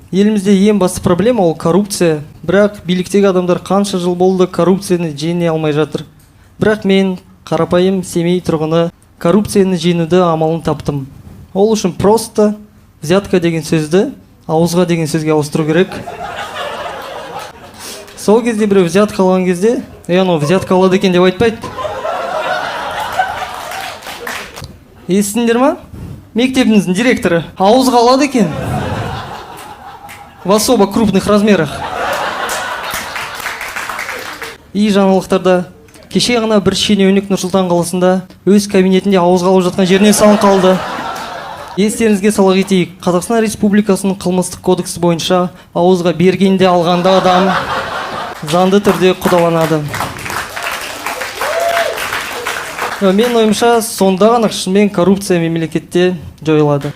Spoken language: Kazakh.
Елімізде ең басты проблема ол коррупция. Бірақ биліктегі адамдар қанша жыл болды коррупцияны жеңе алмай жатыр. Бірақ мен, қарапайым Семей тұрғыны, коррупцияны жеңуді амалын таптым. Ол үшін просто взятка деген сөзді ауызға деген сөзге ауыстыру керек. Сол кезде біреу взятка алған кезде, анау взятка алады екен деп айтпайды. Естіңдер ма? Мектебіміздің директоры ауызға алады екен. В особо крупных размерах. И жаңалықтарда кеше ғана бір шенеунік Нұрсұлтан қаласында өз кабинетінде ауызға алып жатқан жерінен салынып қалды. Естеріңізге сала кетейік, Қазақстан Республикасының қылмыстық кодексі бойынша ауызға бергенде алғанда адам заңды түрде қудаланады. Мен ойымша, сонда ғана шынымен коррупция мемлекетте жойылады.